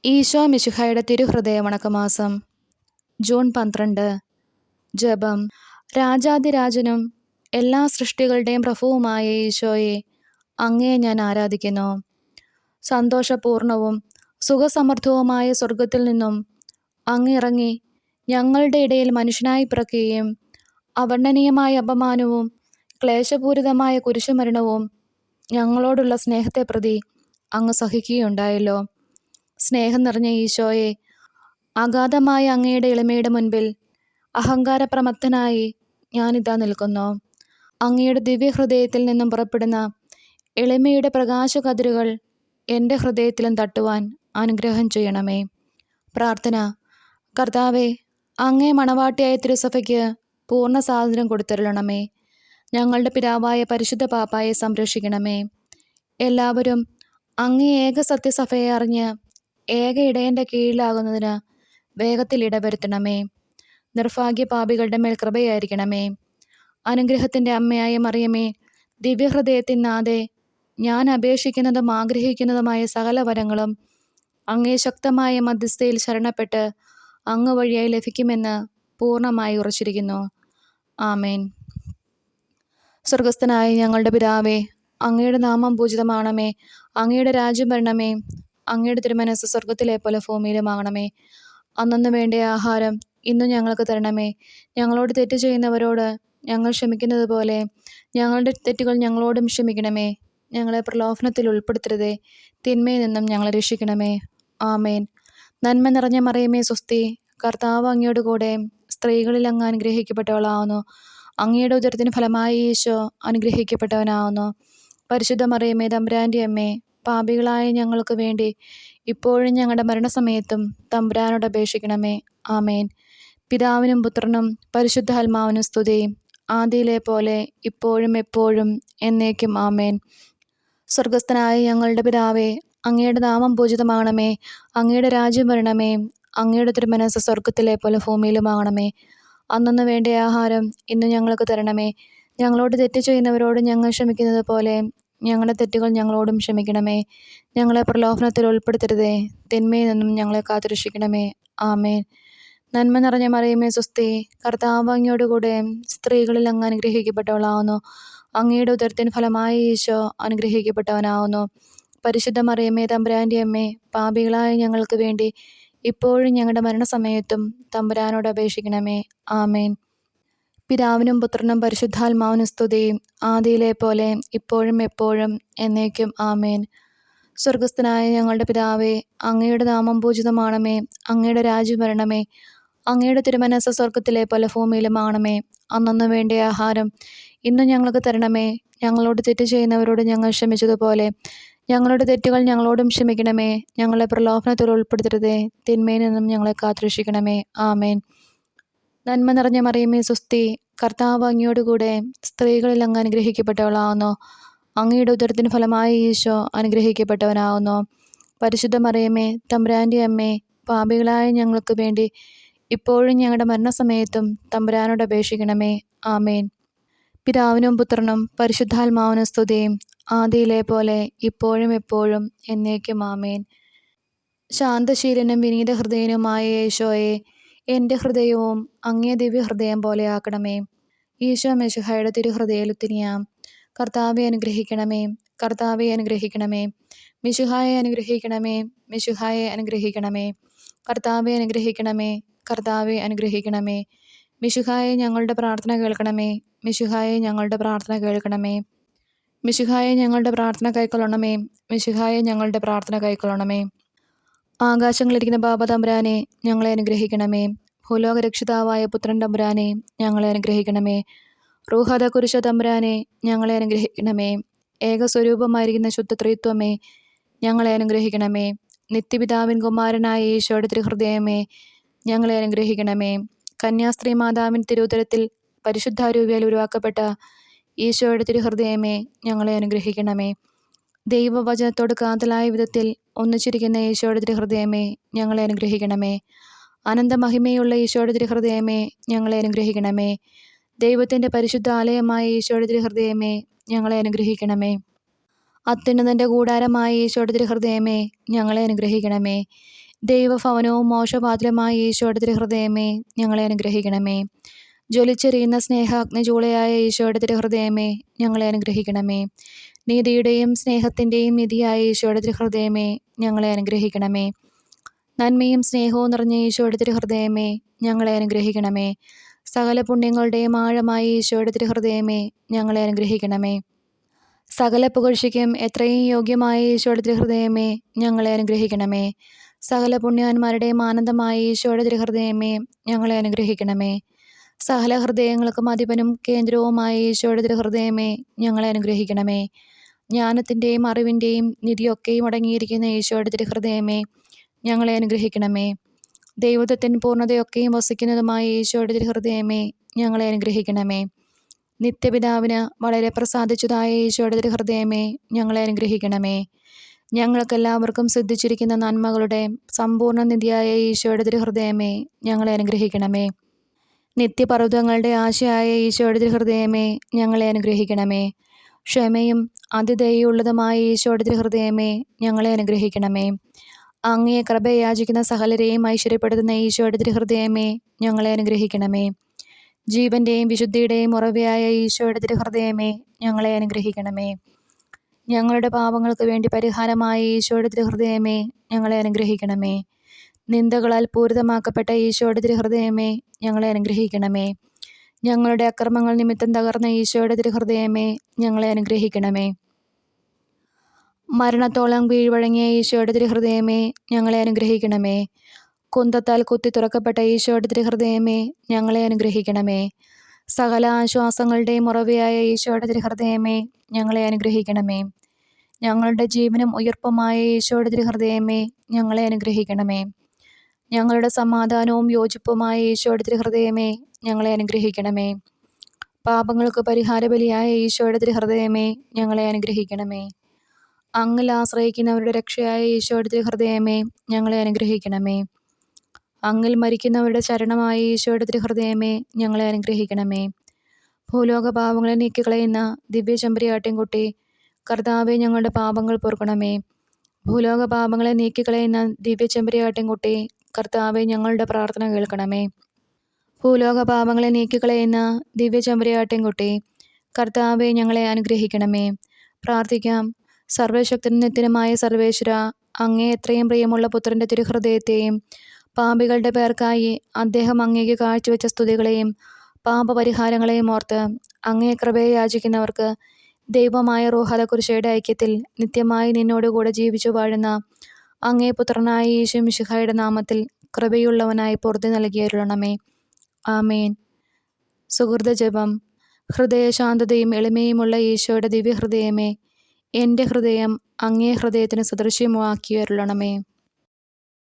ഈശോ മിശിഹായുടെ തിരുഹൃദയ വണക്കമാസം ജൂൺ 12. ജപം. രാജാധിരാജനും എല്ലാ സൃഷ്ടികളുടെയും പ്രഭുവുമായ ഈശോയെ, അങ്ങയെ ഞാൻ ആരാധിക്കുന്നു. സന്തോഷപൂർണവും സുഖസമൃദ്ധവുമായ സ്വർഗത്തിൽ നിന്നും അങ്ങ് ഇറങ്ങി ഞങ്ങളുടെ ഇടയിൽ മനുഷ്യനായി പിറക്കുകയും അവർണ്ണനീയമായ അപമാനവും ക്ലേശപൂരിതമായ കുരിശുമരണവും ഞങ്ങളോടുള്ള സ്നേഹത്തെ പ്രതി അങ്ങ് സഹിക്കുകയുണ്ടായല്ലോ. സ്നേഹം നിറഞ്ഞ ഈശോയെ, അഗാധമായ അങ്ങയുടെ എളിമയുടെ മുൻപിൽ അഹങ്കാരപ്രമത്തനായി ഞാനിതാ നിൽക്കുന്നു. അങ്ങയുടെ ദിവ്യഹൃദയത്തിൽ നിന്നും പുറപ്പെടുന്ന എളിമയുടെ പ്രകാശകതിരുകൾ എൻ്റെ ഹൃദയത്തിലും തട്ടുവാൻ അനുഗ്രഹം ചെയ്യണമേ. പ്രാർത്ഥന. കർത്താവെ, അങ്ങേ മണവാട്ടിയായ തിരുസഭയ്ക്ക് പൂർണ്ണ സ്വാതന്ത്ര്യം കൊടുത്തരുളണമേ. ഞങ്ങളുടെ പിതാവായ പരിശുദ്ധ പാപ്പായെ സംരക്ഷിക്കണമേ. എല്ലാവരും അങ്ങേ ഏക സത്യസഭയെ അറിഞ്ഞ് ഏക ഇടയൻ്റെ കീഴിലാകുന്നതിന് വേഗത്തിൽ ഇടവരുത്തണമേ. നിർഭാഗ്യ പാപികളുടെ മേൽ കൃപയായിരിക്കണമേ. അനുഗ്രഹത്തിൻ്റെ അമ്മയായ മറിയമേ, ദിവ്യഹൃദയത്തിൻ നാഥേ, ഞാൻ അപേക്ഷിക്കുന്നതും ആഗ്രഹിക്കുന്നതുമായ സകല വരങ്ങളും അങ്ങേ ശക്തമായ മധ്യസ്ഥയിൽ ശരണപ്പെട്ട് അങ്ങ് വഴിയായി ലഭിക്കുമെന്ന് പൂർണ്ണമായി ഉറച്ചിരിക്കുന്നു. ആമേൻ. സ്വർഗസ്ഥനായ ഞങ്ങളുടെ പിതാവേ, അങ്ങയുടെ നാമം പൂജിതമാണമേ. അങ്ങയുടെ രാജ്യം വരണമേ. അങ്ങയുടെ തിരുമനസ്സ് സ്വർഗത്തിലെ പോലെ ഭൂമിയിലുമാകണമേ. അന്നന്ന് വേണ്ട ആഹാരം ഇന്നും ഞങ്ങൾക്ക് തരണമേ. ഞങ്ങളോട് തെറ്റ് ചെയ്യുന്നവരോട് ഞങ്ങൾ ക്ഷമിക്കുന്നത് പോലെ ഞങ്ങളുടെ തെറ്റുകൾ ഞങ്ങളോടും ക്ഷമിക്കണമേ. ഞങ്ങളെ പ്രലോഭനത്തിൽ ഉൾപ്പെടുത്തരുതേ, തിന്മയിൽ നിന്നും ഞങ്ങളെ രക്ഷിക്കണമേ. ആമേൻ. നന്മ നിറഞ്ഞ മറിയമേ സ്വസ്തി, കർത്താവ് അങ്ങയോട് കൂടെ സ്ത്രീകളിൽ അങ്ങ് അനുഗ്രഹിക്കപ്പെട്ടവളാവുന്നു. അങ്ങയുടെ ഉദരത്തിന് ഫലമായി ഈശോ അനുഗ്രഹിക്കപ്പെട്ടവനാവുന്നു. പരിശുദ്ധ മറിയമേ, തമ്പുരാൻ്റെ അമ്മേ, പാപികളായ ഞങ്ങൾക്ക് വേണ്ടി ഇപ്പോഴും ഞങ്ങളുടെ മരണസമയത്തും തമ്പുരാനോട് അപേക്ഷിക്കണമേ. ആമേൻ. പിതാവിനും പുത്രനും പരിശുദ്ധാത്മാവിനും സ്തുതി, ആദിയിലെ പോലെ ഇപ്പോഴും എപ്പോഴും എന്നേക്കും. ആമേൻ. സ്വർഗസ്ഥനായ ഞങ്ങളുടെ പിതാവേ, അങ്ങയുടെ നാമം പൂജിതമാകണമേ. അങ്ങയുടെ രാജ്യം വരണമേ. അങ്ങയുടെ തിരുമനസ്സ് സ്വർഗത്തിലെ പോലെ ഭൂമിയിലുമാകണമേ. അന്നന്ന് വേണ്ട ആഹാരം ഇന്ന് ഞങ്ങൾക്ക് തരണമേ. ഞങ്ങളോട് തെറ്റ് ചെയ്യുന്നവരോട് ഞങ്ങൾ ക്ഷമിക്കുന്നത് പോലെ ഞങ്ങളുടെ തെറ്റുകൾ ഞങ്ങളോടും ക്ഷമിക്കണമേ. ഞങ്ങളെ പ്രലോഭനത്തിൽ ഉൾപ്പെടുത്തരുതേ, തിന്മയിൽ നിന്നും ഞങ്ങളെ കാത്തുരക്ഷിക്കണമേ. ആമേൻ. നന്മ നിറഞ്ഞ മറിയമേ സ്വസ്തി, കർത്താവ് അങ്ങയോട് കൂടെ സ്ത്രീകളിൽ അങ്ങ് അനുഗ്രഹിക്കപ്പെട്ടവളാവുന്നു. അങ്ങയുടെ ഉദരത്തിന് ഫലമായി ഈശോ അനുഗ്രഹിക്കപ്പെട്ടവനാവുന്നു. പരിശുദ്ധ മറിയമേ, തമ്പുരാൻ്റെ അമ്മേ, പാപികളായ ഞങ്ങൾക്ക് വേണ്ടി ഇപ്പോഴും ഞങ്ങളുടെ മരണസമയത്തും തമ്പുരാനോട് അപേക്ഷിക്കണമേ. ആമേൻ. പിതാവിനും പുത്രനും പരിശുദ്ധാത്മാവിനും സ്തുതി, ആദിയിലെ പോലെ ഇപ്പോഴും എപ്പോഴും എന്നേക്കും. ആമേൻ. സ്വർഗസ്ഥനായ ഞങ്ങളുടെ പിതാവേ, അങ്ങയുടെ നാമം പൂജിതമാണമേ. അങ്ങയുടെ രാജ്യം വരണമേ. അങ്ങയുടെ തിരുമനസ്സ് സ്വർഗത്തിലെ പോലെ ഭൂമിയിലുമാകണമേ. അന്നന്ന് വേണ്ട ആഹാരം ഇന്നും ഞങ്ങൾക്ക് തരണമേ. ഞങ്ങളോട് തെറ്റ് ചെയ്യുന്നവരോട് ഞങ്ങൾ ക്ഷമിച്ചതുപോലെ ഞങ്ങളുടെ തെറ്റുകൾ ഞങ്ങളോടും ക്ഷമിക്കണമേ. ഞങ്ങളെ പ്രലോഭനത്തിൽ ഉൾപ്പെടുത്തരുതേ, തിന്മയിൽ നിന്നും ഞങ്ങളെ കാത്തുരക്ഷിക്കണമേ. ആമേൻ. നന്മ നിറഞ്ഞ മറിയമേ സ്വസ്തി, കർത്താവ് അങ്ങയോട് കൂടെ സ്ത്രീകളിൽ അങ്ങ് അനുഗ്രഹിക്കപ്പെട്ടവളാവുന്നു. അങ്ങയുടെ ഉദരത്തിന് ഫലമായി ഈശോ അനുഗ്രഹിക്കപ്പെട്ടവനാവുന്നു. പരിശുദ്ധ മറിയമേ, തമ്പുരാൻ്റെ അമ്മേ, പാപികളായ ഞങ്ങൾക്ക് വേണ്ടി ഇപ്പോഴും ഞങ്ങളുടെ മരണസമയത്തും തമ്പുരാനോട് അപേക്ഷിക്കണമേ. ആമേൻ. പിതാവിനും പുത്രനും പരിശുദ്ധാത്മാവിനും സ്തുതി, ആദിയിലെ പോലെ ഇപ്പോഴും എപ്പോഴും എന്നേക്കും. ആമേൻ. ശാന്തശീലനും വിനീത ഹൃദയനുമായ ഈശോയെ, എൻ്റെ ഹൃദയവും അങ്ങേ ദിവ്യഹൃദയം പോലെ ആക്കണമേ. ഈശോ മിശിഹായുടെ തിരുഹൃദയലുത്തിനിയാം. കർത്താവെ അനുഗ്രഹിക്കണമേ. കർത്താവെ അനുഗ്രഹിക്കണമേ. മിശിഹായെ അനുഗ്രഹിക്കണമേ. മിശിഹായെ അനുഗ്രഹിക്കണമേ. കർത്താവെ അനുഗ്രഹിക്കണമേ. കർത്താവെ അനുഗ്രഹിക്കണമേ. മിശിഹായെ ഞങ്ങളുടെ പ്രാർത്ഥന കേൾക്കണമേ. മിശിഹായെ ഞങ്ങളുടെ പ്രാർത്ഥന കേൾക്കണമേ. മിശിഹായെ ഞങ്ങളുടെ പ്രാർത്ഥന കൈക്കൊള്ളണമേ. മിശിഹായെ ഞങ്ങളുടെ പ്രാർത്ഥന കൈക്കൊള്ളണമേ. ആകാശങ്ങളിരിക്കുന്ന ബാബ തമ്പുരാനെ, ഞങ്ങളെ അനുഗ്രഹിക്കണമേ. ഭൂലോകരക്ഷിതാവായ പുത്രൻ തമ്പുരാനെ, ഞങ്ങളെ അനുഗ്രഹിക്കണമേ. റൂഹദ കുരിശ തമ്പുരാനെ, ഞങ്ങളെ അനുഗ്രഹിക്കണമേ. ഏകസ്വരൂപമായിരിക്കുന്ന ശുദ്ധ ത്രിത്വമേ, ഞങ്ങളെ അനുഗ്രഹിക്കണമേ. നിത്യപിതാവിൻ കുമാരനായ ഈശോയുടെ തിരുഹൃദയമേ, ഞങ്ങളെ അനുഗ്രഹിക്കണമേ. കന്യാസ്ത്രീ മാതാവിൻ തിരുവുദരത്തിൽ പരിശുദ്ധാരൂപിയാൽ ഉരുവാക്കപ്പെട്ട ഈശോയുടെ തിരുഹൃദയമേ, ഞങ്ങളെ അനുഗ്രഹിക്കണമേ. ദൈവവചനത്തോട് കാതലായ വിധത്തിൽ ഒന്നിച്ചിരിക്കുന്ന ഈശോയുടെ തിരുഹൃദയമേ, ഞങ്ങളെ അനുഗ്രഹിക്കണമേ. അനന്തമഹിമയുള്ള ഈശോയുടെ തിരുഹൃദയമേ, ഞങ്ങളെ അനുഗ്രഹിക്കണമേ. ദൈവത്തിൻ്റെ പരിശുദ്ധ ആലയമായ ഈശോയുടെ തിരുഹൃദയമേ, ഞങ്ങളെ അനുഗ്രഹിക്കണമേ. അത്യുന്നതൻ്റെ കൂടാരമായ ഈശോയുടെ തിരുഹൃദയമേ, ഞങ്ങളെ അനുഗ്രഹിക്കണമേ. ദൈവഭവനവും മോക്ഷപാത്രമായ ഈശോയുടെ തിരുഹൃദയമേ, ഞങ്ങളെ അനുഗ്രഹിക്കണമേ. ജ്വലിച്ചെറിയുന്ന സ്നേഹാഗ്നിചൂളയായ ഈശോയുടെ തിരുഹൃദയമേ, ഞങ്ങളെ അനുഗ്രഹിക്കണമേ. നീതിയുടെയും സ്നേഹത്തിൻ്റെയും നിധിയായ ഈശോയുടെ തിരുഹൃദയമേ, ഞങ്ങളെ അനുഗ്രഹിക്കണമേ. നന്മയും സ്നേഹവും നിറഞ്ഞ ഈശോയുടെ തിരുഹൃദയമേ, ഞങ്ങളെ അനുഗ്രഹിക്കണമേ. സകല പുണ്യങ്ങളുടെയും ആഴമായ ഈശോയുടെ തിരുഹൃദയമേ, ഞങ്ങളെ അനുഗ്രഹിക്കണമേ. സകല പുകഴ്ചയ്ക്കും എത്രയും യോഗ്യമായ ഈശോയുടെ തിരുഹൃദയമേ, ഞങ്ങളെ അനുഗ്രഹിക്കണമേ. സകല പുണ്യാന്മാരുടെയും ആനന്ദമായ ഈശോയുടെ തിരുഹൃദയമേ, ഞങ്ങളെ അനുഗ്രഹിക്കണമേ. സകല ഹൃദയങ്ങൾക്കും അധിപനും കേന്ദ്രവുമായ ഈശോയുടെ തിരുഹൃദയമേ, ഞങ്ങളെ അനുഗ്രഹിക്കണമേ. ജ്ഞാനത്തിൻ്റെയും അറിവിൻ്റെയും നിധിയൊക്കെയും അടങ്ങിയിരിക്കുന്ന ഈശോയുടെ തിരുഹൃദയമേ, ഞങ്ങളെ അനുഗ്രഹിക്കണമേ. ദൈവത്വത്തിൻ പൂർണ്ണതയൊക്കെയും വസിക്കുന്നതുമായ ഈശോയുടെ തിരുഹൃദയമേ, ഞങ്ങളെ അനുഗ്രഹിക്കണമേ. നിത്യപിതാവിന് വളരെ പ്രസാദിച്ചതായ ഈശോയുടെ തിരുഹൃദയമേ, ഞങ്ങളെ അനുഗ്രഹിക്കണമേ. ഞങ്ങൾക്കെല്ലാവർക്കും സിദ്ധിച്ചിരിക്കുന്ന നന്മകളുടെ സമ്പൂർണ്ണ നിധിയായ ഈശോയുടെ തിരുഹൃദയമേ, ഞങ്ങളെ അനുഗ്രഹിക്കണമേ. നിത്യപർവ്വതങ്ങളുടെ ആശയായ ഈശോയുടെ തിരുഹൃദയമേ, ഞങ്ങളെ അനുഗ്രഹിക്കണമേ. ക്ഷമയും അതിദയുള്ളതുമായ ഈശോയുടെ തിരുഹൃദയമേ, ഞങ്ങളെ അനുഗ്രഹിക്കണമേ. അങ്ങയെ കൃപ യാചിക്കുന്ന സകലരെയും ഐശ്വര്യപ്പെടുത്തുന്ന ഈശോയുടെ തിരുഹൃദയമേ, ഞങ്ങളെ അനുഗ്രഹിക്കണമേ. ജീവന്റെയും വിശുദ്ധിയുടെയും ഉറവയായ ഈശോയുടെ തിരുഹൃദയമേ, ഞങ്ങളെ അനുഗ്രഹിക്കണമേ. ഞങ്ങളുടെ പാപങ്ങൾക്ക് വേണ്ടി പരിഹാരമായ ഈശോയുടെ തിരുഹൃദയമേ, ഞങ്ങളെ അനുഗ്രഹിക്കണമേ. നിന്ദകളാൽ പൂരിതമാക്കപ്പെട്ട ഈശോയുടെ തിരുഹൃദയമേ, ഞങ്ങളെ അനുഗ്രഹിക്കണമേ. ഞങ്ങളുടെ അക്രമങ്ങൾ നിമിത്തം തകർന്ന ഈശോയുടെ തിരുഹൃദയമേ, ഞങ്ങളെ അനുഗ്രഹിക്കണമേ. മരണത്തോളം കീഴ്വഴങ്ങിയ ഈശോയുടെ തിരുഹൃദയമേ, ഞങ്ങളെ അനുഗ്രഹിക്കണമേ. കുന്തത്താൽ കുത്തി തുറക്കപ്പെട്ട ഈശോയുടെ തിരുഹൃദയമേ, ഞങ്ങളെ അനുഗ്രഹിക്കണമേ. സകല ആശ്വാസങ്ങളുടെയും ഉറവയായ ഈശോയുടെ തിരുഹൃദയമേ, ഞങ്ങളെ അനുഗ്രഹിക്കണമേ. ഞങ്ങളുടെ ജീവനും ഉയർപ്പുമായ ഈശോയുടെ തിരുഹൃദയമേ, ഞങ്ങളെ അനുഗ്രഹിക്കണമേ. ഞങ്ങളുടെ സമാധാനവും യോജിപ്പുമായ ഈശോയുടെ തിരുഹൃദയമേ, ഞങ്ങളെ അനുഗ്രഹിക്കണമേ. പാപങ്ങൾക്ക് പരിഹാരബലിയായ ഈശോയുടെ തിരുഹൃദയമേ, ഞങ്ങളെ അനുഗ്രഹിക്കണമേ. അങ്ങിൽ ആശ്രയിക്കുന്നവരുടെ രക്ഷയായ ഈശോയുടെ തിരുഹൃദയമേ, ഞങ്ങളെ അനുഗ്രഹിക്കണമേ. അങ്ങിൽ മരിക്കുന്നവരുടെ ശരണമായ ഈശോയുടെ തിരുഹൃദയമേ, ഞങ്ങളെ അനുഗ്രഹിക്കണമേ. ഭൂലോക പാപങ്ങളെ നീക്കിക്കളയുന്ന ദിവ്യ ചെമ്പരിയാട്ടിൻകുട്ടി, കർത്താവെ, ഞങ്ങളുടെ പാപങ്ങൾ പൊറുക്കണമേ. ഭൂലോക പാപങ്ങളെ നീക്കിക്കളയുന്ന ദിവ്യ ചെമ്പരിയാട്ടിൻകുട്ടി, കർത്താവെ, ഞങ്ങളുടെ പ്രാർത്ഥന കേൾക്കണമേ. ഭൂലോക പാപങ്ങളെ നീക്കിക്കളയുന്ന ദിവ്യ ചെമ്പരിയാട്ടിൻകുട്ടി, കർത്താവെ, ഞങ്ങളെ അനുഗ്രഹിക്കണമേ. പ്രാർത്ഥിക്കാം. സർവശക്തനും നിത്യനുമായ സർവേശ്വര, അങ്ങേ എത്രയും പ്രിയമുള്ള പുത്രൻ്റെ തിരുഹൃദയത്തെയും പാപികളുടെ പേർക്കായി അദ്ദേഹം അങ്ങേക്ക് കാഴ്ചവെച്ച സ്തുതികളെയും പാപപരിഹാരങ്ങളെയും ഓർത്ത് അങ്ങേ കൃപയെ യാചിക്കുന്നവർക്ക് ദൈവമായ റൂഹാദകുരിശയുടെ ഐക്യത്തിൽ നിത്യമായി നിന്നോടുകൂടെ ജീവിച്ചു വാഴുന്ന അങ്ങേ പുത്രനായ ഈശോ മിശിഹായുടെ നാമത്തിൽ കൃപയുള്ളവനായി പൊറുതി നൽകിയരുളണമേ. ആമേൻ. സുഹൃത ജപം. ഹൃദയശാന്തതയും എളിമയുമുള്ള ഈശോയുടെ ദിവ്യഹൃദയമേ, എൻ്റെ ഹൃദയം അങ്ങേ ഹൃദയത്തിന് സദൃശ്യമാക്കിയരുളണമേ.